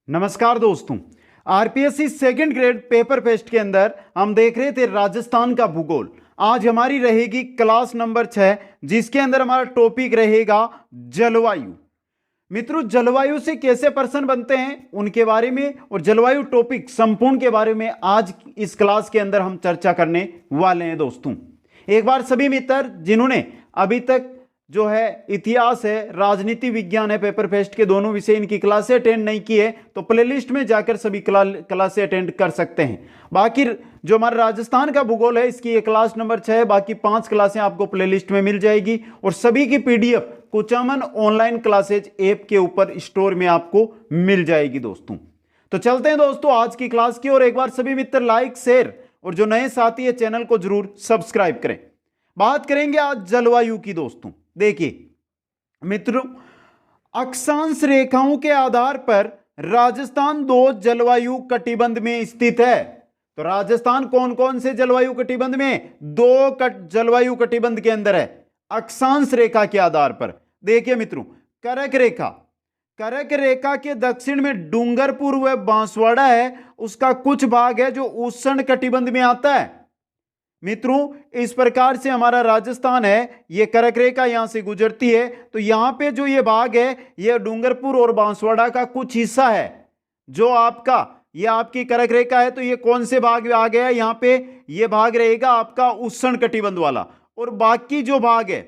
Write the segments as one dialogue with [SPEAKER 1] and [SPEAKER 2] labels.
[SPEAKER 1] नमस्कार दोस्तों। RPSC second grade paper paste के अंदर हम देख रहे थे राजस्थान का भूगोल। आज हमारी रहेगी क्लास नंबर 6, जिसके अंदर हमारा टॉपिक रहेगा जलवायु। मित्रों, जलवायु से कैसे प्रश्न बनते हैं उनके बारे में और जलवायु टॉपिक संपूर्ण के बारे में आज इस क्लास के अंदर हम चर्चा करने वाले हैं। दोस्तों, एक बार सभी मित्र जिन्होंने अभी तक जो है इतिहास है, राजनीति विज्ञान है, पेपर फेस्ट के दोनों विषय इनकी क्लासें अटेंड नहीं की है तो प्लेलिस्ट में जाकर सभी क्लासें अटेंड कर सकते हैं। बाकी जो हमारा राजस्थान का भूगोल है इसकी ये क्लास नंबर 6 है। बाकी 5 क्लासें आपको प्लेलिस्ट में मिल जाएगी और सभी की PDF Kuchaman online classes app के ऊपर स्टोर में आपको मिल जाएगी। दोस्तों, तो चलते हैं दोस्तों आज की क्लास की और एक बार सभी मित्र लाइक शेयर और जो नए साथी है चैनल को जरूर सब्सक्राइब करें। बात करेंगे आज जलवायु की। दोस्तों देखिए मित्रों, अक्षांश रेखाओं के आधार पर राजस्थान 2 जलवायु कटिबंध में स्थित है। तो राजस्थान कौन कौन से जलवायु कटिबंध में? 2 जलवायु कटिबंध के अंदर है। अक्षांश रेखा के आधार पर देखिए मित्रों, कर्क रेखा के दक्षिण में डूंगरपुर व बांसवाड़ा है, उसका कुछ भाग है जो उष्ण कटिबंध में आता है। मित्रों, इस प्रकार से हमारा राजस्थान है, ये कर्क रेखा यहां से गुजरती है तो यहां पे जो ये भाग है ये डूंगरपुर और बांसवाड़ा का कुछ हिस्सा है। जो आपका ये आपकी कर्क रेखा है तो ये कौन से भाग आ गया? यहां पे ये भाग रहेगा आपका उष्ण कटिबंध वाला। और बाकी जो भाग है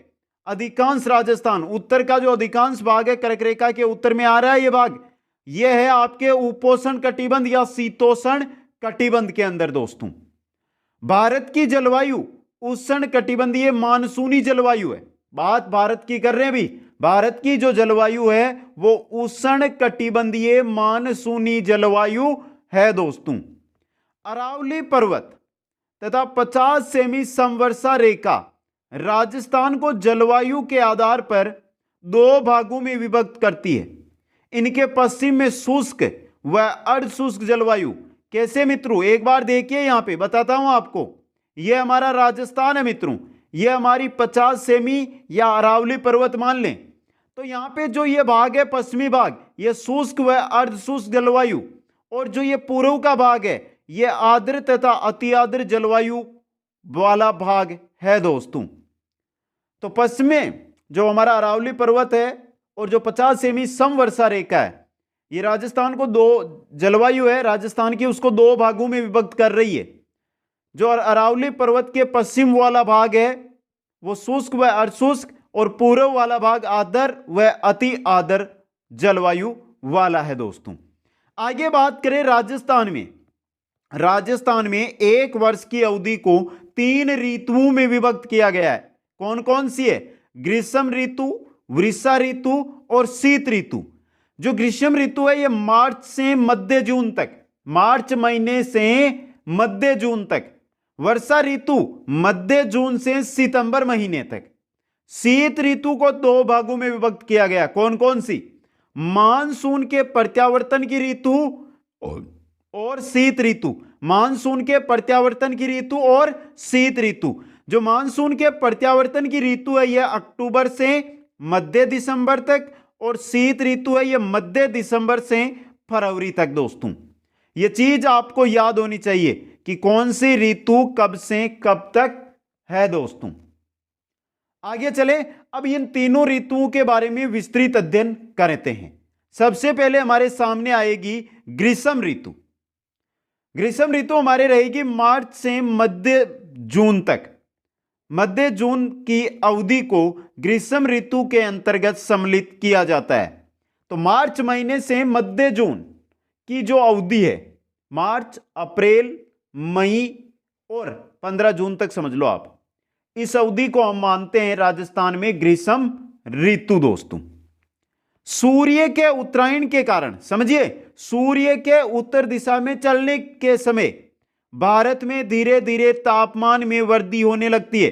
[SPEAKER 1] अधिकांश राजस्थान उत्तर का जो अधिकांश भाग है कर्क रेखा के उत्तर में आ रहा है, ये भाग ये है आपके उपोष्ण कटिबंध या शीतोष्ण कटिबंध के अंदर। दोस्तों, भारत की जलवायु उष्ण कटिबंधीय मानसूनी जलवायु है। बात भारत की कर रहे हैं भी, भारत की जो जलवायु है वो उष्ण कटिबंधीय मानसूनी जलवायु है। दोस्तों, अरावली पर्वत तथा 50 सेमी समवर्षा रेखा राजस्थान को जलवायु के आधार पर 2 भागों में विभक्त करती है। इनके पश्चिम में शुष्क व अर्धशुष्क जलवायु। कैसे मित्रों, एक बार देखिए, यहां पे बताता हूं आपको। यह हमारा राजस्थान है मित्रों, यह हमारी 50 सेमी या अरावली पर्वत मान लें। तो यहां पे जो ये भाग है पश्चिमी भाग, यह शुष्क व अर्धशुष्क जलवायु, और जो ये पूर्व का भाग है यह आर्द्र तथा अति आर्द्र जलवायु वाला भाग है। दोस्तों, तो पश्चिम में जो हमारा अरावली पर्वत है और जो 50 सेमी समवर्षा रेखा है, ये राजस्थान को 2 जलवायु है राजस्थान की, उसको 2 भागों में विभक्त कर रही है। जो अरावली पर्वत के पश्चिम वाला भाग है वो शुष्क व अर्धशुष्क और पूर्व वाला भाग आर्द्र व अति आर्द्र जलवायु वाला है। दोस्तों, आगे बात करें राजस्थान में 1 वर्ष की अवधि को 3 ऋतुओं में विभक्त किया गया है। कौन कौन सी है? ग्रीष्म ऋतु, वर्षा ऋतु और शीत ऋतु। जो ग्रीष्म ऋतु है ये मार्च से मध्य जून तक, मार्च महीने से मध्य जून तक। वर्षा ऋतु मध्य जून से सितंबर महीने तक। शीत ऋतु को 2 भागों में विभक्त किया गया। कौन कौन सी? मानसून के प्रत्यावर्तन की ऋतु और शीत ऋतु। मानसून के प्रत्यावर्तन की ऋतु और शीत ऋतु। जो मानसून के प्रत्यावर्तन की ऋतु है यह अक्टूबर से मध्य दिसंबर तक और शीत ऋतु है यह मध्य दिसंबर से फरवरी तक। दोस्तों, यह चीज आपको याद होनी चाहिए कि कौन सी ऋतु कब से कब तक है। दोस्तों, आगे चले, अब इन तीनों ऋतुओं के बारे में विस्तृत अध्ययन करते हैं। सबसे पहले हमारे सामने आएगी ग्रीष्म ऋतु। ग्रीष्म ऋतु हमारे रहेगी मार्च से मध्य जून तक। मध्य जून की अवधि को ग्रीष्म ऋतु के अंतर्गत सम्मिलित किया जाता है। तो मार्च महीने से मध्य जून की जो अवधि है, मार्च, अप्रैल, मई और 15 जून तक समझ लो आप, इस अवधि को हम मानते हैं राजस्थान में ग्रीष्म ऋतु। दोस्तों, सूर्य के उत्तरायण के कारण, समझिए, सूर्य के उत्तर दिशा में चलने के समय भारत में धीरे धीरे तापमान में वृद्धि होने लगती है।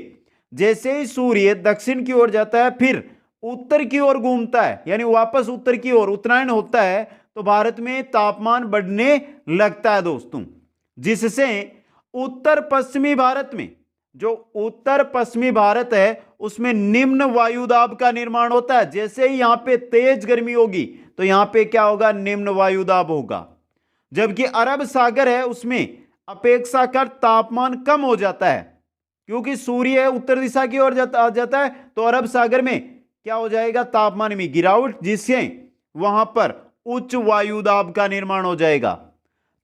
[SPEAKER 1] जैसे ही सूर्य दक्षिण की ओर जाता है फिर उत्तर की ओर घूमता है, यानी वापस उत्तर की ओर उत्तरायण होता है, तो भारत में तापमान बढ़ने लगता है। दोस्तों, जिससे उत्तर पश्चिमी भारत में, जो उत्तर पश्चिमी भारत है उसमें निम्न वायुदाब का निर्माण होता है। जैसे ही यहां पे तेज गर्मी होगी तो यहां पे क्या होगा, निम्न वायुदाब होगा। जबकि अरब सागर है उसमें अपेक्षाकृत तापमान कम हो जाता है, क्योंकि सूर्य उत्तर दिशा की ओर आ जाता है, तो अरब सागर में क्या हो जाएगा, तापमान में गिरावट, जिससे वहां पर उच्च वायुदाब का निर्माण हो जाएगा।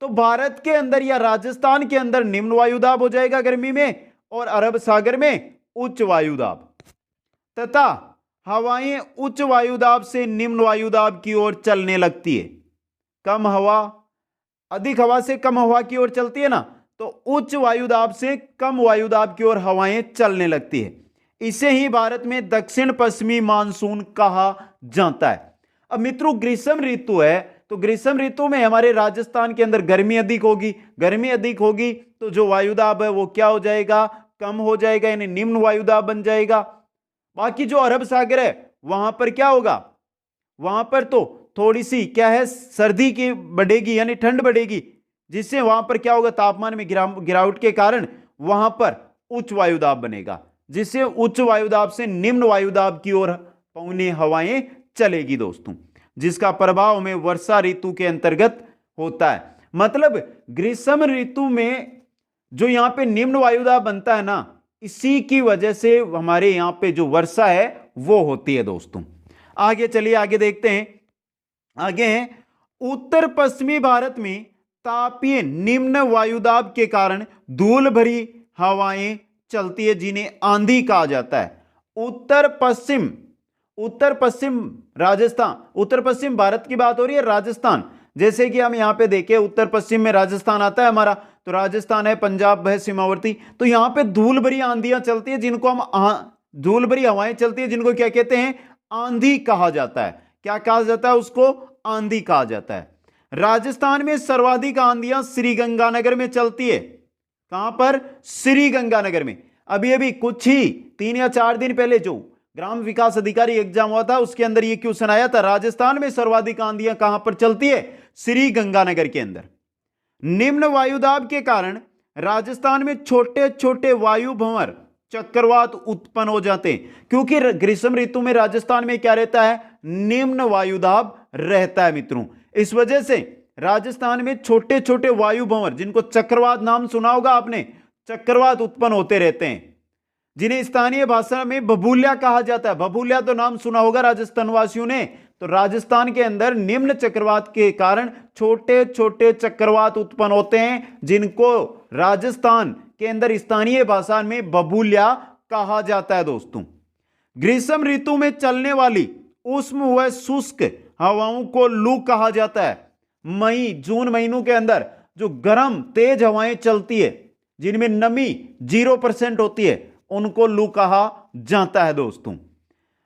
[SPEAKER 1] तो भारत के अंदर या राजस्थान के अंदर निम्न वायुदाब हो जाएगा गर्मी में, और अरब सागर में उच्च वायुदाब, तथा हवाएं उच्च वायुदाब से निम्न वायुदाब की ओर चलने लगती है। कम हवा, अधिक हवा से कम हवा की ओर चलती है ना, तो उच्च वायुदाब से कम वायुदाब की ओर हवाएं चलने लगती है। इसे ही भारत में दक्षिण पश्चिमी मानसून कहा जाता है। अब मित्रों ग्रीष्म ऋतु है, तो ग्रीष्म ऋतु में हमारे राजस्थान के अंदर गर्मी अधिक होगी, गर्मी अधिक होगी तो जो वायुदाब है वो क्या हो जाएगा, कम हो जाएगा, यानी निम्न वायुदाब बन जाएगा। बाकी जो अरब सागर है वहां पर क्या होगा, वहां पर तो थोड़ी सी क्या है, सर्दी की बढ़ेगी, यानी ठंड बढ़ेगी, जिससे वहां पर क्या होगा, तापमान में गिरावट के कारण वहां पर उच्च वायुदाब बनेगा, जिससे उच्च वायुदाब से निम्न वायुदाब की ओर पवनी हवाएं चलेगी दोस्तों, जिसका प्रभाव हमें वर्षा ऋतु के अंतर्गत होता है। मतलब ग्रीष्म ऋतु में जो यहां पे निम्न वायुदाब बनता है ना, इसी की वजह से हमारे यहां पे जो वर्षा है वो होती है दोस्तों। आगे चलिए, आगे देखते हैं। आगे है उत्तर पश्चिमी भारत में तापीय निम्न वायुदाब के कारण धूल भरी हवाएं चलती है, जिन्हें आंधी कहा जाता है। उत्तर पश्चिम राजस्थान, उत्तर पश्चिम भारत की बात हो रही है, राजस्थान, जैसे कि हम यहां पे देखें उत्तर पश्चिम में राजस्थान आता है हमारा, तो राजस्थान है, पंजाब है सीमावर्ती, तो यहां पे धूल भरी आंधियां चलती है, जिनको हम धूल भरी हवाएं चलती है, जिनको क्या कहते हैं, आंधी कहा जाता है। क्या कहा जाता है उसको, आंधी कहा जाता है। राजस्थान में सर्वाधिक आंधियां श्रीगंगानगर में चलती है। कहां पर, श्रीगंगानगर में। अभी कुछ ही 3 या 4 दिन पहले जो ग्राम विकास अधिकारी एग्जाम हुआ था उसके अंदर ये क्वेश्चन आया था, राजस्थान में सर्वाधिक आंधियां कहां पर चलती है, श्रीगंगानगर के अंदर। निम्न वायुदाब के कारण राजस्थान में छोटे छोटे वायु भंवर चक्रवात उत्पन्न हो जाते हैं, क्योंकि ग्रीष्म ऋतु में राजस्थान में क्या रहता है, निम्न वायुदाब रहता है मित्रों। इस वजह से राजस्थान में छोटे छोटे वायु भंवर, जिनको चक्रवात नाम सुना होगा आपने, चक्रवात उत्पन्न होते रहते हैं, जिन्हें स्थानीय भाषा में बबूलिया कहा जाता है। बबूलिया तो नाम सुना होगा राजस्थान वासियों ने। तो राजस्थान के अंदर निम्न चक्रवात के कारण छोटे छोटे चक्रवात उत्पन्न होते हैं, जिनको राजस्थान के अंदर स्थानीय भाषा में बबूलिया कहा जाता है दोस्तों। ग्रीष्म ऋतु में चलने वाली उष्ण व शुष्क हवाओं को लू कहा जाता है। मई जून महीनों के अंदर जो गर्म तेज हवाएं चलती है, जिनमें नमी 0% होती है, उनको लू कहा जाता है दोस्तों।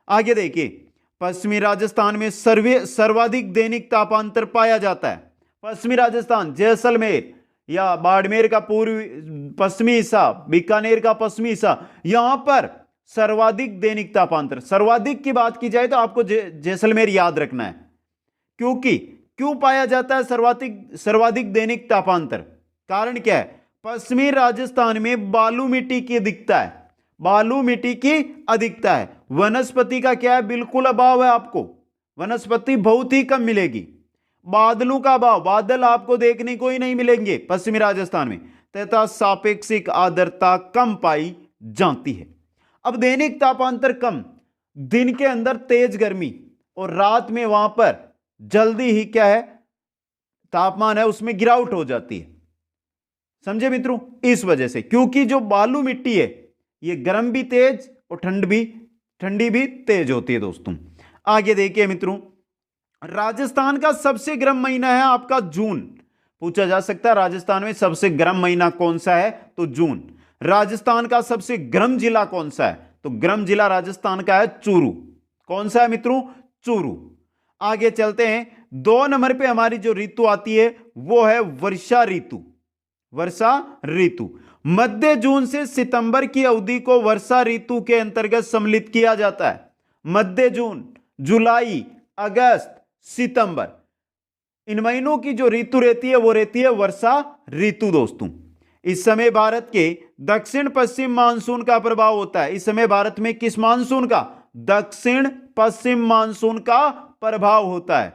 [SPEAKER 1] आगे देखिए, पश्चिमी राजस्थान में सर्वाधिक दैनिक तापांतर पाया जाता है। पश्चिमी राजस्थान, जैसलमेर या बाड़मेर का पूर्वी पश्चिमी हिस्सा, बीकानेर का पश्चिमी हिस्सा, यहां पर सर्वाधिक दैनिक तापांतर, सर्वाधिक की बात की जाए तो आपको जैसलमेर याद रखना है। क्यों पाया जाता है सर्वाधिक दैनिक तापांतर, कारण क्या है, पश्चिमी राजस्थान में बालू मिट्टी की अधिकता है, बालू मिट्टी की अधिकता है। वनस्पति का क्या है, बिल्कुल अभाव है, आपको वनस्पति बहुत ही कम मिलेगी। बादलों का अभाव, बादल आपको देखने को ही नहीं मिलेंगे पश्चिमी राजस्थान में, तथा सापेक्षिक आर्द्रता कम पाई जाती है। अब दैनिक तापांतर कम, दिन के अंदर तेज गर्मी और रात में वहां पर जल्दी ही क्या है, तापमान है उसमें गिरावट हो जाती है। समझे मित्रों, इस वजह से, क्योंकि जो बालू मिट्टी है ये गर्म भी तेज और ठंडी भी तेज होती है दोस्तों। आगे देखिए मित्रों, राजस्थान का सबसे गर्म महीना है आपका जून। पूछा जा सकता है राजस्थान में सबसे गर्म महीना कौन सा है, तो जून। राजस्थान का सबसे गर्म जिला कौन सा है, तो गर्म जिला राजस्थान का है चूरू। कौन सा है मित्रों, चूरू। आगे चलते हैं, 2 नंबर पे हमारी जो ऋतु आती है वो है वर्षा ऋतु। वर्षा ऋतु मध्य जून से सितंबर की अवधि को वर्षा ऋतु के अंतर्गत सम्मिलित किया जाता है। मध्य जून, जुलाई, अगस्त, सितंबर, इन महीनों की जो ऋतु रहती है वो रहती है वर्षा ऋतु दोस्तों। इस समय भारत के दक्षिण पश्चिम मानसून का प्रभाव होता है। इस समय भारत में किस मानसून का, दक्षिण पश्चिम मानसून का प्रभाव होता है।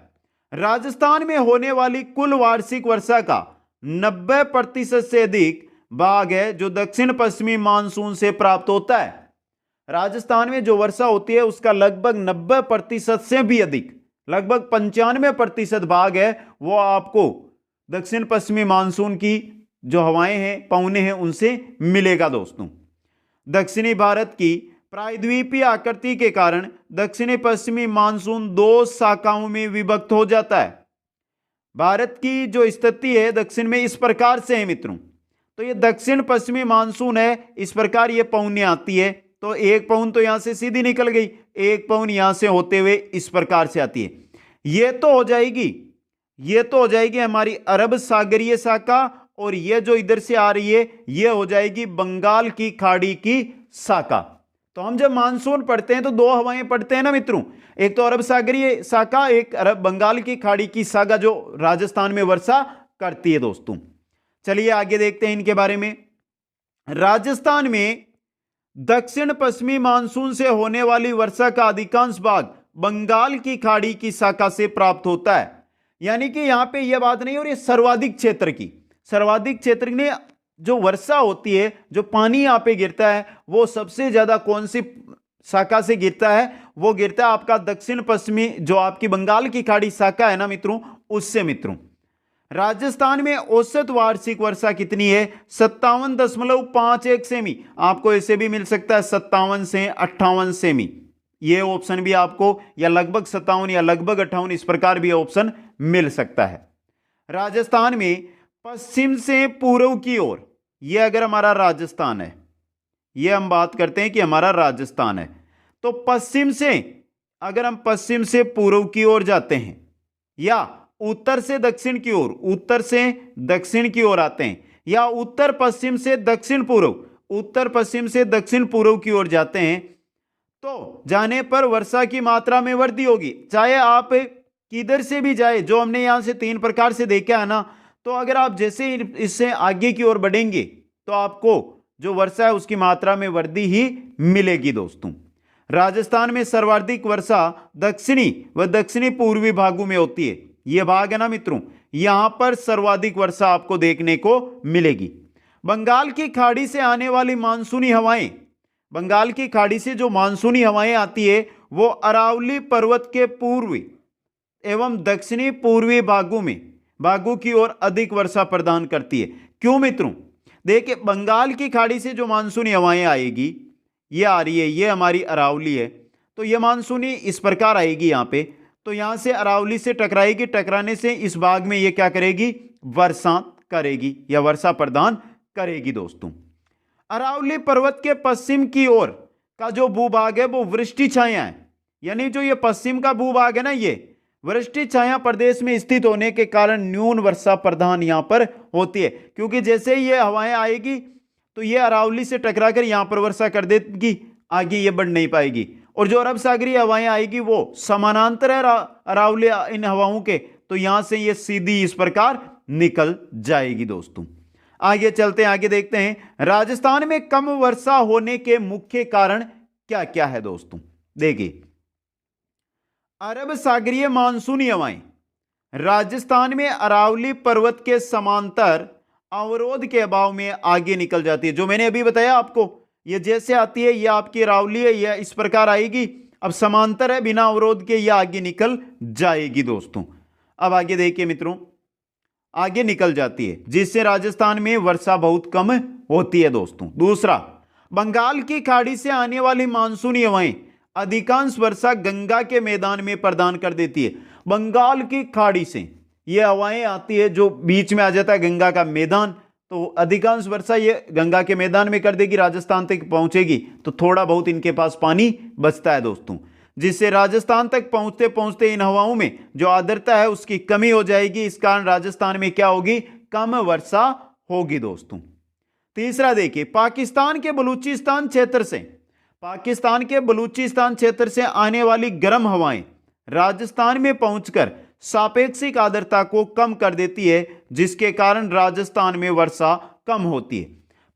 [SPEAKER 1] राजस्थान में होने वाली कुल वार्षिक वर्षा का 90% से अधिक भाग है जो दक्षिण पश्चिमी मानसून से प्राप्त होता है। राजस्थान में जो वर्षा होती है उसका लगभग 90% से भी अधिक, लगभग 95% भाग है वो आपको दक्षिण पश्चिमी मानसून की जो हवाएं हैं, पवने हैं, उनसे मिलेगा दोस्तों। दक्षिणी भारत की प्रायद्वीपीय आकृति के कारण दक्षिणी पश्चिमी मानसून दो शाखाओं में विभक्त हो जाता है। भारत की जो स्थिति है दक्षिण में इस प्रकार से है मित्रों। तो ये दक्षिण पश्चिमी मानसून है, इस प्रकार ये पवने आती है। तो एक पवन तो यहां से सीधी निकल गई, एक पवन यहां से होते हुए इस प्रकार से आती है। ये तो हो जाएगी हमारी अरब सागरीय शाखा, और ये जो इधर से आ रही है ये हो जाएगी बंगाल की खाड़ी की शाखा। तो हम जब मानसून पढ़ते हैं तो दो हवाएं पढ़ते हैं ना मित्रों, एक तो अरब सागरीय शाखा, एक अरब बंगाल की खाड़ी की शाखा जो राजस्थान में वर्षा करती है दोस्तों। चलिए आगे देखते हैं इनके बारे में। राजस्थान में दक्षिण पश्चिमी मानसून से होने वाली वर्षा का अधिकांश भाग बंगाल की खाड़ी की शाखा से प्राप्त होता है। यानी कि यहां पे यह बात नहीं हो रही सर्वाधिक क्षेत्र में जो वर्षा होती है, जो पानी यहां पे गिरता है, वो सबसे ज्यादा कौन सी शाखा से गिरता है? वो गिरता है आपका दक्षिण पश्चिमी जो आपकी बंगाल की खाड़ी शाखा है ना मित्रों, उससे मित्रों। राजस्थान में औसत वार्षिक वर्षा कितनी है? 57.51 सेमी। आपको ऐसे भी मिल सकता है 57 से 58 सेमी, ये ऑप्शन भी आपको, या लगभग 57 या लगभग 58, इस प्रकार भी ऑप्शन मिल सकता है। राजस्थान में पश्चिम से पूर्व की ओर, यह अगर हमारा राजस्थान है, यह हम बात करते हैं कि हमारा राजस्थान है, तो पश्चिम से अगर हम पश्चिम से पूर्व की ओर जाते हैं या उत्तर से दक्षिण की ओर, उत्तर से दक्षिण की ओर आते हैं, या उत्तर पश्चिम से दक्षिण पूर्व, उत्तर पश्चिम से दक्षिण पूर्व की ओर जाते हैं, तो जाने पर वर्षा की मात्रा में वृद्धि होगी। चाहे आप किधर से भी जाए, जो हमने यहां से 3 प्रकार से देखा है ना, तो अगर आप जैसे इससे आगे की ओर बढ़ेंगे तो आपको जो वर्षा है उसकी मात्रा में वृद्धि ही मिलेगी दोस्तों। राजस्थान में सर्वाधिक वर्षा दक्षिणी व दक्षिणी पूर्वी भागों में होती है। यह भाग है ना मित्रों, यहां पर सर्वाधिक वर्षा आपको देखने को मिलेगी। बंगाल की खाड़ी से आने वाली मानसूनी हवाएं, बंगाल की खाड़ी से जो मानसूनी हवाएं आती है वो अरावली पर्वत के पूर्वी एवं दक्षिणी पूर्वी भागों की ओर अधिक वर्षा प्रदान करती है। क्यों मित्रों? देखिए, बंगाल की खाड़ी से जो मानसूनी हवाएं आएगी, ये आ रही है, ये हमारी अरावली है, तो ये मानसूनी इस प्रकार आएगी यहाँ पे, तो यहाँ से अरावली से टकराएगी, टकराने से इस भाग में ये क्या करेगी? वर्षा करेगी या वर्षा प्रदान करेगी दोस्तों। अरावली पर्वत के पश्चिम की ओर का जो भूभाग है वो वृष्टि छाया है, यानी जो ये पश्चिम का भूभाग है ना, ये वृष्टि छाया प्रदेश में स्थित होने के कारण न्यून वर्षा प्रधान यहां पर होती है, क्योंकि जैसे ही ये हवाएं आएगी तो ये अरावली से टकराकर यहां पर वर्षा कर देगी, आगे ये बढ़ नहीं पाएगी। और जो अरब सागरीय हवाएं आएगी वो समानांतर है अरावली इन हवाओं के, तो यहां से ये सीधी इस प्रकार निकल जाएगी दोस्तों। आगे चलते हैं, आगे देखते हैं राजस्थान में कम वर्षा होने के मुख्य कारण क्या क्या है दोस्तों। देखिए, अरब सागरीय मानसूनी हवाएं राजस्थान में अरावली पर्वत के समांतर अवरोध के अभाव में आगे निकल जाती है। जो मैंने अभी बताया आपको, ये जैसे आती है, ये आपकी अरावली है, यह इस प्रकार आएगी, अब समांतर है, बिना अवरोध के यह आगे निकल जाएगी दोस्तों। अब आगे देखिए मित्रों, आगे निकल जाती है, जिससे राजस्थान में वर्षा बहुत कम होती है दोस्तों। दूसरा, बंगाल की खाड़ी से आने वाली मानसूनी हवाएं अधिकांश वर्षा गंगा के मैदान में प्रदान कर देती है। बंगाल की खाड़ी से ये हवाएं आती है, जो बीच में आ जाता है गंगा का मैदान, तो अधिकांश वर्षा ये गंगा के मैदान में कर देगी, राजस्थान तक पहुंचेगी, तो थोड़ा बहुत इनके पास पानी बचता है दोस्तों, जिससे राजस्थान तक पहुंचते पहुंचते इन हवाओं में जो आर्द्रता है उसकी कमी हो जाएगी। इस कारण राजस्थान में क्या होगी? कम वर्षा होगी दोस्तों। तीसरा देखिए, पाकिस्तान के बलूचिस्तान क्षेत्र से आने वाली गर्म हवाएं राजस्थान में पहुंचकर सापेक्षिक आर्द्रता को कम कर देती है, जिसके कारण राजस्थान में वर्षा कम होती है।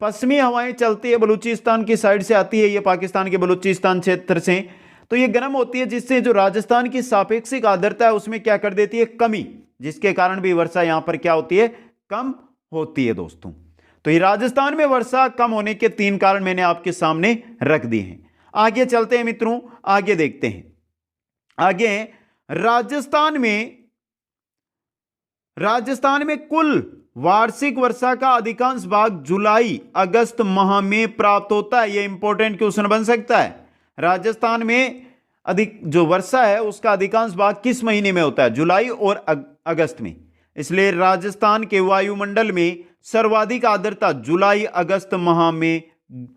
[SPEAKER 1] पश्चिमी हवाएं चलती है, बलूचिस्तान की साइड से आती है, ये पाकिस्तान के बलूचिस्तान क्षेत्र से, तो ये गर्म होती है, जिससे जो राजस्थान की सापेक्षिक आर्द्रता है उसमें क्या कर देती है, कमी, जिसके कारण भी वर्षा यहां पर क्या होती है, कम होती है दोस्तों। तो ये राजस्थान में वर्षा कम होने के 3 कारण मैंने आपके सामने रख दिए हैं। आगे चलते हैं मित्रों, आगे देखते हैं। आगे राजस्थान में कुल वार्षिक वर्षा का अधिकांश भाग जुलाई अगस्त माह में प्राप्त होता है। यह इंपॉर्टेंट क्वेश्चन बन सकता है। राजस्थान में अधिक जो वर्षा है उसका अधिकांश भाग किस महीने में होता है, जुलाई और अगस्त में। इसलिए राजस्थान के वायुमंडल में सर्वाधिक आर्द्रता जुलाई अगस्त माह में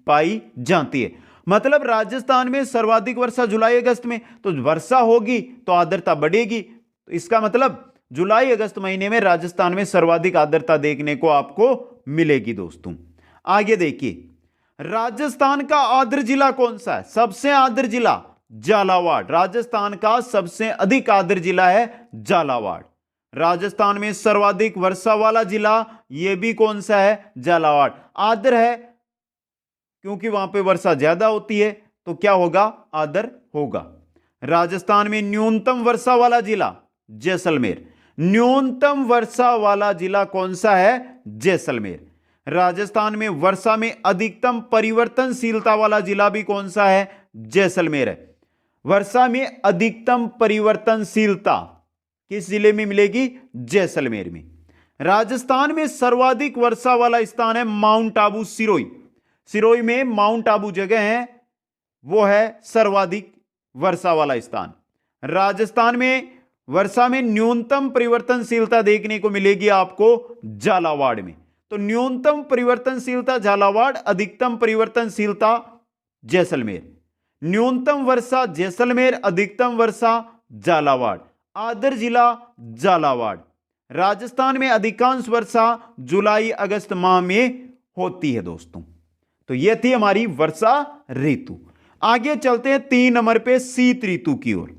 [SPEAKER 1] पाई जाती है। मतलब राजस्थान में सर्वाधिक वर्षा जुलाई अगस्त में, तो वर्षा होगी तो आर्द्रता बढ़ेगी। तो इसका मतलब जुलाई अगस्त महीने में राजस्थान में सर्वाधिक आर्द्रता देखने को आपको मिलेगी दोस्तों। आगे देखिए, राजस्थान का आर्द्र जिला कौन सा है, सबसे आर्द्र जिला झालावाड़। राजस्थान का सबसे अधिक आर्द्र जिला है झालावाड़। राजस्थान में सर्वाधिक वर्षा वाला जिला यह भी कौन सा है, झालावाड़। आर्द्र है क्योंकि वहां पे वर्षा ज्यादा होती है, तो क्या होगा, आर्द्र होगा। राजस्थान में न्यूनतम वर्षा वाला जिला जैसलमेर। न्यूनतम वर्षा वाला जिला कौन सा है, जैसलमेर। राजस्थान में वर्षा में अधिकतम परिवर्तनशीलता वाला जिला भी कौन सा है, जैसलमेर है। वर्षा में अधिकतम परिवर्तनशीलता किस जिले में मिलेगी, जैसलमेर में। राजस्थान में सर्वाधिक वर्षा वाला स्थान है माउंट आबू सिरोही। सिरोही में माउंट आबू जगह है, वो है सर्वाधिक वर्षा वाला स्थान। राजस्थान में वर्षा में न्यूनतम परिवर्तनशीलता देखने को मिलेगी आपको झालावाड़ में। तो न्यूनतम परिवर्तनशीलता झालावाड़, अधिकतम परिवर्तनशीलता जैसलमेर। न्यूनतम वर्षा जैसलमेर, अधिकतम वर्षा झालावाड़। आर्द्र जिला झालावाड़। राजस्थान में अधिकांश वर्षा जुलाई अगस्त माह में होती है दोस्तों। तो यह थी हमारी वर्षा ऋतु। आगे चलते हैं 3 नंबर पे शीत ऋतु की ओर।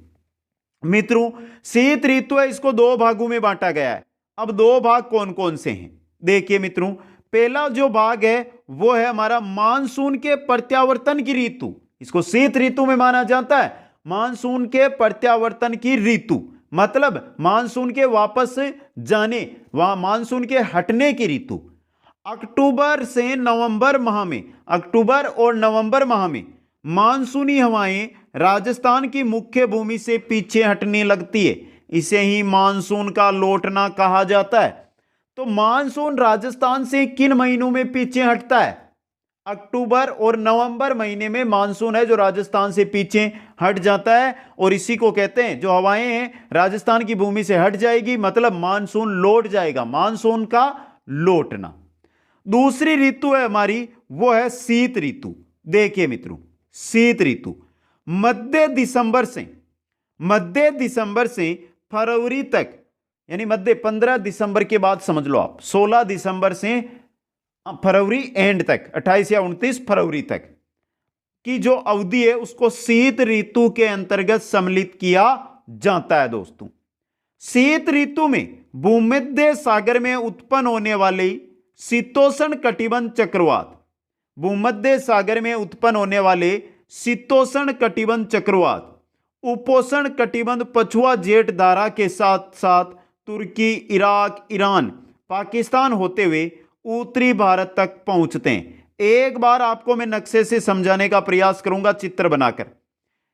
[SPEAKER 1] मित्रों, शीत ऋतु है, इसको 2 भागों में बांटा गया है। अब 2 भाग कौन कौन से हैं, देखिए मित्रों। पहला जो भाग है वो है हमारा मानसून के प्रत्यावर्तन की ऋतु। इसको शीत ऋतु में माना जाता है। मानसून के प्रत्यावर्तन की ऋतु मतलब मानसून के वापस जाने, वहां मानसून के हटने की ऋतु। अक्टूबर से नवंबर माह में, अक्टूबर और नवंबर माह में मानसूनी हवाएं राजस्थान की मुख्य भूमि से पीछे हटने लगती है। इसे ही मानसून का लौटना कहा जाता है। तो मानसून राजस्थान से किन महीनों में पीछे हटता है, अक्टूबर और नवंबर महीने में मानसून है जो राजस्थान से पीछे हट जाता है। और इसी को कहते हैं, जो हवाएं हैं राजस्थान की भूमि से हट जाएगी मतलब मानसून लौट जाएगा, मानसून का लौटना। दूसरी ऋतु है हमारी, वो है शीत ऋतु। देखिए मित्रों, शीत ऋतु मध्य दिसंबर से फरवरी तक, यानी मध्य 15 दिसंबर के बाद समझ लो आप, 16 दिसंबर से फरवरी एंड तक, 28 या 29 फरवरी तक की जो अवधि है उसको शीत ऋतु के अंतर्गत सम्मिलित किया जाता है दोस्तों। शीत ऋतु में भूमध्य सागर में उत्पन्न होने वाली शीतोष्ण कटिबंध चक्रवात, भूमध्य सागर में उत्पन्न होने वाले शीतोष्ण कटिबंध चक्रवात उपोष्ण कटिबंध पछुआ जेठ धारा के साथ साथ तुर्की, इराक, ईरान, पाकिस्तान होते हुए उत्तरी भारत तक पहुंचते हैं। एक बार आपको मैं नक्शे से समझाने का प्रयास करूंगा चित्र बनाकर।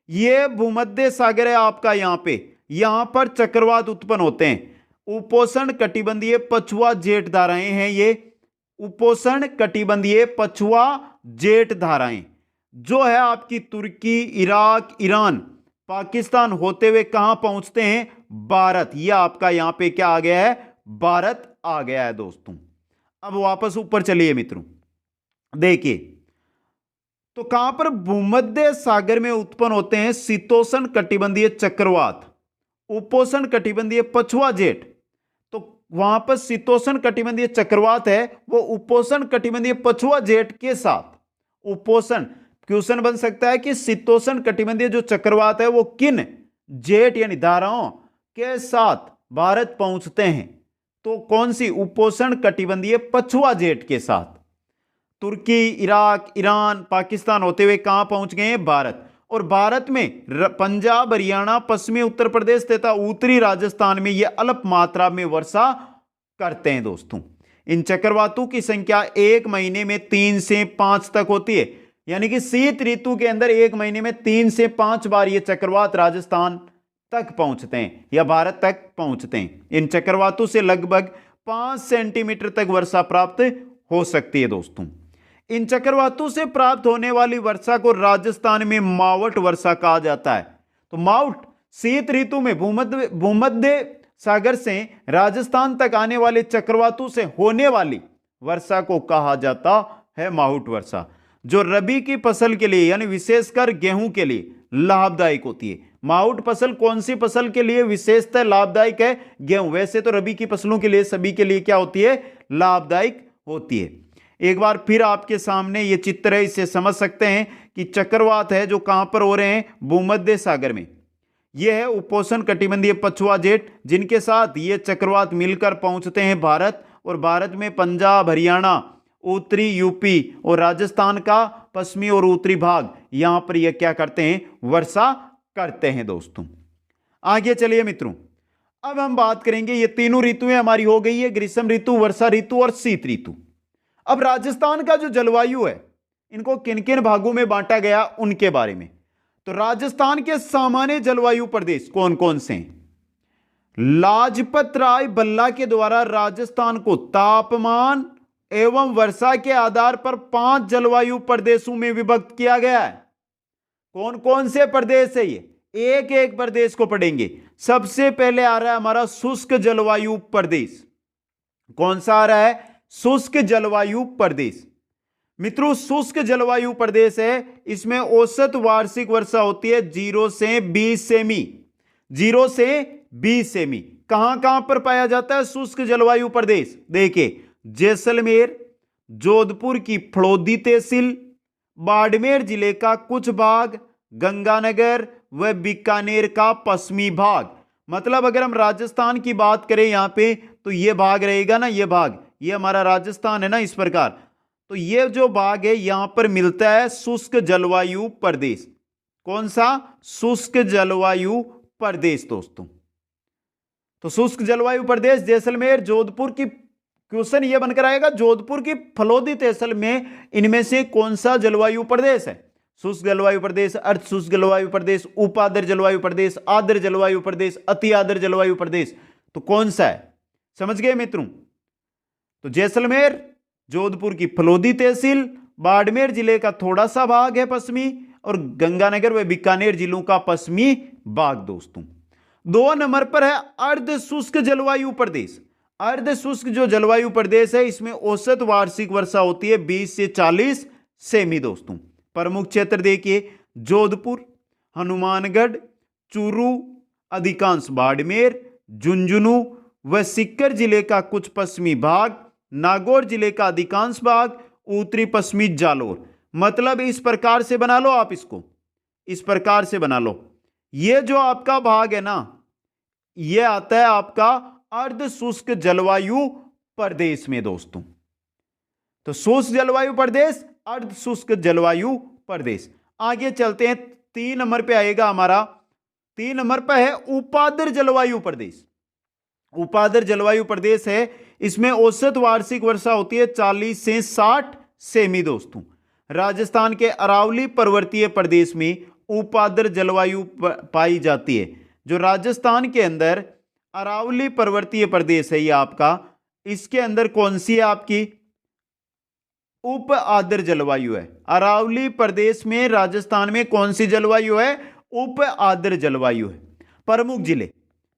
[SPEAKER 1] यह भूमध्य सागर है आपका, यहां पर चक्रवात उत्पन्न होते हैं। उपोष्ण कटिबंधीय पछुआ जेठ धाराएं हैं ये उपोष्ण कटिबंधीय पछुआ जेठ धाराएं, जो है आपकी तुर्की, इराक, ईरान, पाकिस्तान होते हुए कहां पहुंचते हैं, भारत। यह आपका यहां पे क्या आ गया है, भारत आ गया है दोस्तों। अब वापस ऊपर चलिए मित्रों, देखिए तो कहां पर भूमध्य सागर में उत्पन्न होते हैं शीतोष्ण कटिबंधीय चक्रवात, उपोष्ण कटिबंधीय पछुआ जेठ। तो वहां पर शीतोष्ण कटिबंधीय चक्रवात है वो उपोष्ण कटिबंधीय पछुआ जेठ के साथ। उपोष्ण क्वेश्चन बन सकता है कि शीतोष्ण कटिबंधीय जो चक्रवात है वो किन जेठ यानी धाराओं के साथ भारत पहुंचते हैं, तो कौन सी, उपोष्ण कटिबंधीय पछुआ जेठ के साथ। तुर्की, इराक, ईरान, पाकिस्तान होते हुए कहां पहुंच गए हैं, भारत। और भारत में पंजाब, हरियाणा, पश्चिमी उत्तर प्रदेश तथा उत्तरी राजस्थान में यह अल्प मात्रा में वर्षा करते हैं दोस्तों। इन चक्रवातों की संख्या एक महीने में 3 से 5 तक होती है, यानी कि शीत ऋतु के अंदर एक महीने में 3 से 5 बार ये चक्रवात राजस्थान तक पहुंचते हैं या भारत तक पहुंचते हैं। इन चक्रवातों से लगभग 5 सेंटीमीटर तक वर्षा प्राप्त हो सकती है दोस्तों। इन चक्रवातों से प्राप्त होने वाली वर्षा को राजस्थान में मावट वर्षा कहा जाता है। तो मावट शीत ऋतु में भूमध्य सागर से राजस्थान तक आने वाले चक्रवातों से होने वाली वर्षा को कहा जाता है मावट वर्षा, जो रबी की फसल के लिए यानी विशेषकर गेहूं के लिए लाभदायक होती है। मावट फसल कौन सी फसल के लिए विशेषतः लाभदायक है? गेहूं। वैसे तो रबी की फसलों के लिए सभी के लिए क्या होती है? लाभदायक होती है। एक बार फिर आपके सामने ये चित्र है, इससे समझ सकते हैं कि चक्रवात है जो कहां पर हो रहे हैं? भूमध्य सागर में। यह है उपोष्ण कटिबंधीय पछुआ जेट, जिनके साथ ये चक्रवात मिलकर पहुंचते हैं भारत, और भारत में पंजाब, हरियाणा, उत्तरी यूपी और राजस्थान का पश्चिमी और उत्तरी भाग, यहां पर यह क्या करते हैं? वर्षा करते हैं दोस्तों। आगे चलिए मित्रों, अब हम बात करेंगे, ये तीनों ऋतुएं हमारी हो गई है, ग्रीष्म ऋतु, वर्षा ऋतु और शीत ऋतु। अब राजस्थान का जो जलवायु है, इनको किन किन भागों में बांटा गया उनके बारे में। तो राजस्थान के सामान्य जलवायु प्रदेश कौन कौन से हैं? लाजपत राय बल्ला के द्वारा राजस्थान को तापमान एवं वर्षा के आधार पर 5 जलवायु प्रदेशों में विभक्त किया गया है। कौन कौन से प्रदेश है ये? एक एक प्रदेश को पढ़ेंगे। सबसे पहले आ रहा है हमारा शुष्क जलवायु प्रदेश। कौन सा आ रहा है? शुष्क जलवायु प्रदेश। मित्रों, शुष्क जलवायु प्रदेश है, इसमें औसत वार्षिक वर्षा होती है 0 से 20 सेमी। 0 से 20 सेमी। कहां कहां पर पाया जाता है शुष्क जलवायु प्रदेश? देखिए, जैसलमेर, जोधपुर की फलोदी तहसील, बाड़मेर जिले का कुछ भाग, गंगानगर व बीकानेर का पश्चिमी भाग। मतलब अगर हम राजस्थान की बात करें यहां पे, तो यह भाग रहेगा ना, यह भाग, ये हमारा राजस्थान है ना, इस प्रकार। तो ये जो भाग है यहां पर मिलता है शुष्क जलवायु प्रदेश। कौन सा? शुष्क जलवायु प्रदेश दोस्तों। तो शुष्क जलवायु प्रदेश जैसलमेर, जोधपुर की, क्वेश्चन ये बनकर आएगा, जोधपुर की फलोदी तहसील में इनमें से कौन सा जलवायु प्रदेश है? शुष्क जलवायु प्रदेश, अर्ध शुष्क जलवायु प्रदेश, उपाद्र जलवायु प्रदेश, आर्द्र जलवायु प्रदेश, अति आर्द्र जलवायु प्रदेश। तो कौन सा है? समझ गए मित्रों? तो जैसलमेर, जोधपुर की फलोदी तहसील, बाड़मेर जिले का थोड़ा सा भाग है पश्चिमी, और गंगानगर व बीकानेर जिलों का पश्चिमी भाग दोस्तों। 2 नंबर पर है अर्ध शुष्क जलवायु प्रदेश। अर्ध शुष्क जो जलवायु प्रदेश है, इसमें औसत वार्षिक वर्षा होती है 20 से 40 सेमी दोस्तों। प्रमुख क्षेत्र देखिए, जोधपुर, हनुमानगढ़, चूरू, अधिकांश बाड़मेर, झुंझुनू व सीकर जिले का कुछ पश्चिमी भाग, नागौर जिले का अधिकांश भाग, उत्तरी पश्चिमी जालोर। मतलब इस प्रकार से बना लो आप इसको, इस प्रकार से बना लो। ये जो आपका भाग है ना, ये आता है आपका अर्ध शुष्क जलवायु प्रदेश में दोस्तों। तो शुष्क जलवायु प्रदेश, अर्ध शुष्क जलवायु प्रदेश। आगे चलते हैं, 3 नंबर पे आएगा हमारा, 3 नंबर पे है उपाद्र जलवायु प्रदेश। उपाद्र जलवायु प्रदेश है, इसमें औसत वार्षिक वर्षा होती है 40 से 60 सेमी दोस्तों। राजस्थान के अरावली पर्वतीय प्रदेश में उपाद्र जलवायु पाई जाती है। जो राजस्थान के अंदर अरावली पर्वतीय प्रदेश है ये आपका, इसके अंदर कौन सी है आपकी? उप आर्द्र जलवायु है। अरावली प्रदेश में राजस्थान में कौन सी जलवायु है? उप आर्द्र जलवायु है। प्रमुख जिले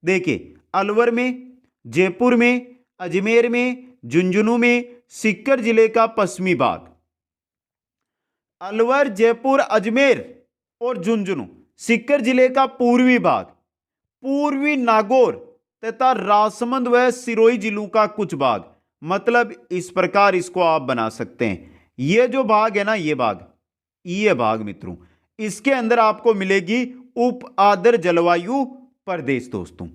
[SPEAKER 1] देखिए, अलवर में, जयपुर में, अजमेर में, झुंझुनू में, सीकर जिले का पश्चिमी भाग। अलवर, जयपुर, अजमेर और झुंझुनू, सीकर जिले का पूर्वी भाग, पूर्वी नागौर तथा राजसमंद व सिरोही जिलों का कुछ भाग। मतलब इस प्रकार इसको आप बना सकते हैं। ये जो भाग है ना, ये भाग मित्रों, इसके अंदर आपको मिलेगी उप आर्द्र जलवायु प्रदेश दोस्तों।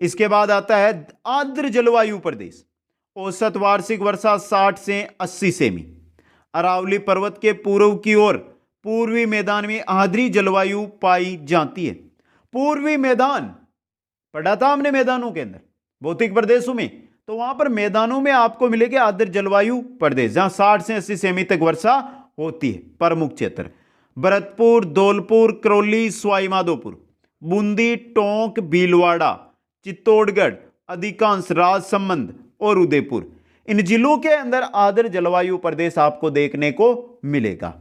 [SPEAKER 1] इसके बाद आता है आर्द्र जलवायु प्रदेश। औसत वार्षिक वर्षा 60 से 80 सेमी। अरावली पर्वत के पूर्व की ओर पूर्वी मैदान में आर्द्र जलवायु पाई जाती है। पूर्वी मैदान पढ़ा था हमने मैदानों के अंदर, भौतिक प्रदेशों में, तो वहां पर मैदानों में आपको मिलेगी आर्द्र जलवायु प्रदेश, जहां 60 से 80 सेमी तक वर्षा होती है। प्रमुख क्षेत्र भरतपुर, धौलपुर, करौली, सवाई माधोपुर, बूंदी, टोंक, भीलवाड़ा, चित्तौड़गढ़, अधिकांश राजसमंद और उदयपुर, इन जिलों के अंदर आर्द्र जलवायु प्रदेश आपको देखने को मिलेगा।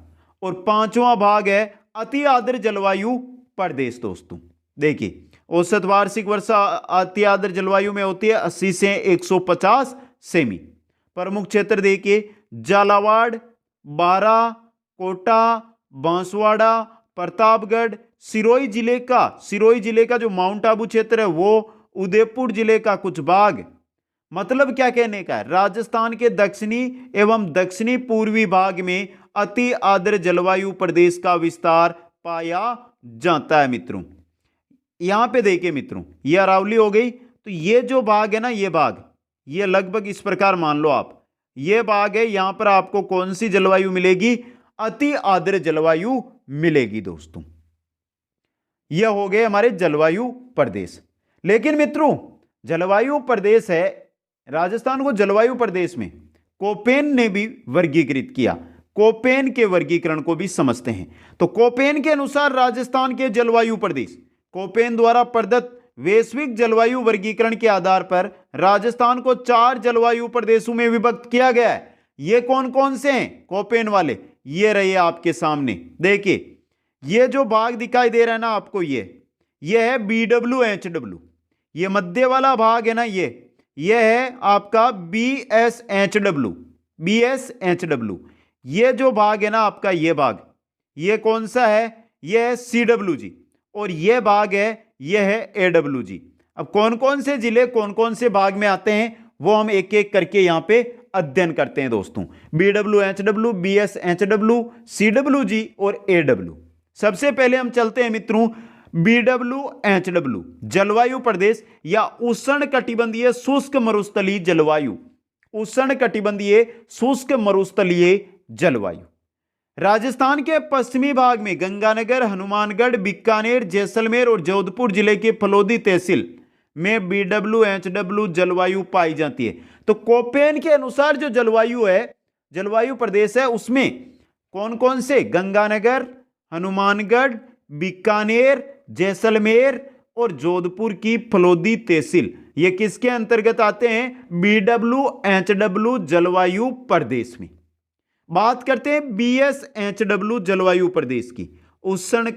[SPEAKER 1] और पांचवा भाग है अति आर्द्र जलवायु प्रदेश। दोस्तों देखिए, औसत वार्षिक वर्षा अति आर्द्र जलवायु में होती है 80 से 150 सेमी। प्रमुख क्षेत्र देखिए, झालावाड़, बारा, कोटा, बांसवाड़ा, प्रतापगढ़, सिरोही जिले का जो माउंट आबू क्षेत्र है वो, उदयपुर जिले का कुछ भाग। मतलब क्या कहने का है, राजस्थान के दक्षिणी एवं दक्षिणी पूर्वी भाग में अति आर्द्र जलवायु प्रदेश का विस्तार पाया जाता है। मित्रों यहां पे देखिए मित्रों, ये अरावली हो गई, तो ये जो भाग है ना, ये भाग, ये लगभग इस प्रकार मान लो आप, ये भाग है, यहां पर आपको कौन सी जलवायु मिलेगी, अति आर्द्र जलवायु मिलेगी। दोस्तों यह हो गए हमारे जलवायु प्रदेश। लेकिन मित्रों जलवायु प्रदेश है, राजस्थान को जलवायु प्रदेश में कोपेन ने भी वर्गीकृत किया। कोपेन के वर्गीकरण को भी समझते हैं। तो कोपेन के अनुसार राजस्थान के जलवायु प्रदेश, कोपेन द्वारा प्रदत्त वैश्विक जलवायु वर्गीकरण के आधार पर राजस्थान को 4 जलवायु प्रदेशों में विभक्त किया गया है। ये कौन कौन से हैं कोपेन वाले, ये रहे आपके सामने। देखिए ये जो भाग दिखाई दे रहा है ना आपको, ये है BWHW, ये मध्य वाला भाग है ना, ये है आपका BSHW। ये जो भाग है ना आपका, ये भाग, ये कौन सा है, ये है CWG, और ये भाग है, ये है AWG। अब कौन कौन से जिले कौन कौन से भाग में आते हैं वो हम एक एक करके यहां पे अध्ययन करते हैं। दोस्तों BWHW, BSHW, CWG और AW। सबसे पहले हम चलते हैं मित्रों BWHW, जलवायु प्रदेश या उष्ण कटिबंधीय शुष्क मरुस्थलीय जलवायु। उष्ण कटिबंधीय शुष्क मरुस्थलीय जलवायु राजस्थान के पश्चिमी भाग में गंगानगर, हनुमानगढ़, बीकानेर, जैसलमेर और जोधपुर जिले के फलोदी तहसील में BWHW जलवायु पाई जाती है। तो कोपेन के अनुसार जो जलवायु प्रदेश है, उसमें कौन कौन से, गंगानगर, हनुमानगढ़, बीकानेर, जैसलमेर और जोधपुर की फलोदी तहसील, ये किसके अंतर्गत आते हैं, BWHW जलवायु प्रदेश में। बात करते हैं BSHW जलवायु प्रदेश की, उष्ण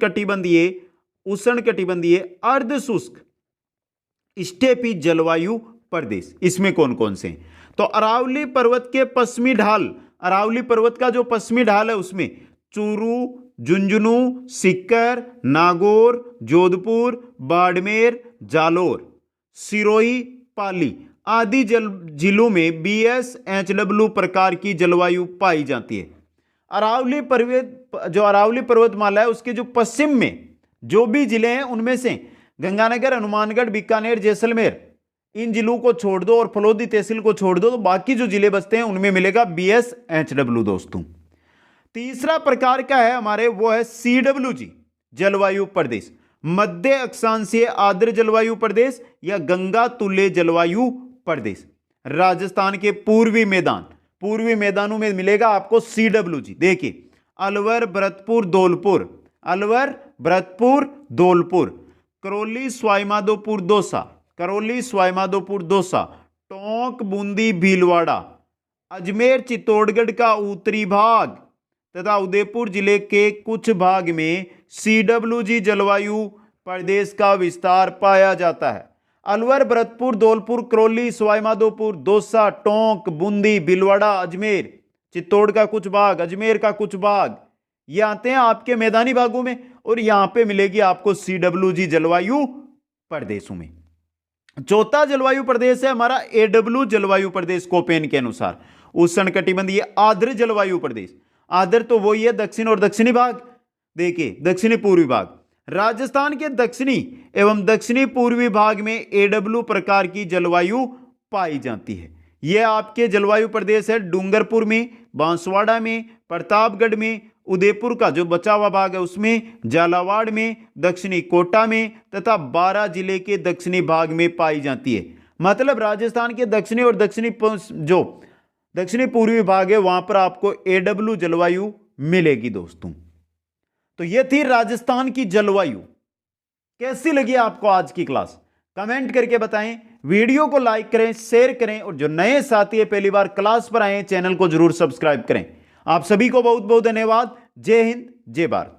[SPEAKER 1] कटिबंधीय अर्ध शुष्क स्टेपी जलवायु प्रदेश। इसमें कौन कौन से हैं, तो अरावली पर्वत के पश्चिमी ढाल, अरावली पर्वत का जो पश्चिमी ढाल है उसमें चूरू, झुंझुनू, सीकर, नागौर, जोधपुर, बाड़मेर, जालोर, सिरोही, पाली आदि जिलों में BSHW प्रकार की जलवायु पाई जाती है। अरावली पर्वतमाला है उसके जो पश्चिम में जो भी जिले हैं उनमें से गंगानगर, हनुमानगढ़, बीकानेर, जैसलमेर, इन जिलों को छोड़ दो और फलोदी तहसील को छोड़ दो, तो बाकी जो जिले बचते हैं उनमें मिलेगा BSHW। दोस्तों तीसरा प्रकार का है हमारे, वो है CWG जलवायु प्रदेश, मध्य अक्षांशीय आर्द्र जलवायु प्रदेश या गंगा तुल्य जलवायु प्रदेश। राजस्थान के पूर्वी मैदानों में मिलेगा आपको CWG। देखिए अलवर, भरतपुर, धौलपुर, करौली, स्वाईमाधोपुर, दौसा, टोंक, बूंदी, भीलवाड़ा, अजमेर, चित्तौड़गढ़ का उत्तरी भाग तथा उदयपुर जिले के कुछ भाग में CWG जलवायु प्रदेश का विस्तार पाया जाता है। अलवर, भरतपुर, धौलपुर, करौली, स्वाईमाधोपुर, दौसा, टोंक, बूंदी, भीलवाड़ा, अजमेर, चित्तौड़ का कुछ भाग, अजमेर का कुछ भाग, ये आते हैं आपके मैदानी भागों में, और यहां पे मिलेगी आपको CWG जलवायु प्रदेशों में। चौथा जलवायु प्रदेश है हमारा AW जलवायु प्रदेश कोपेन के अनुसार, उष्ण कटिबंधीय आर्द्र जलवायु प्रदेश। आर्द्र तो वही है दक्षिण और दक्षिणी भाग। देखिए दक्षिणी पूर्वी भाग, राजस्थान के दक्षिणी एवं दक्षिणी पूर्वी भाग में AW प्रकार की जलवायु पाई जाती है। यह आपके जलवायु प्रदेश है डूंगरपुर में, बांसवाड़ा में, प्रतापगढ़ में, उदयपुर का जो बचा हुआ भाग है उसमें, झालावाड़ में, दक्षिणी कोटा में तथा बारां जिले के दक्षिणी भाग में पाई जाती है। मतलब राजस्थान के दक्षिणी और दक्षिणी पूर्वी भाग है वहां पर आपको AW जलवायु मिलेगी दोस्तों। तो यह थी राजस्थान की जलवायु। कैसी लगी आपको आज की क्लास? कमेंट करके बताएं, वीडियो को लाइक करें, शेयर करें और जो नए साथी है पहली बार क्लास पर आए चैनल को जरूर सब्सक्राइब करें। आप सभी को बहुत बहुत धन्यवाद। जय हिंद, जय भारत।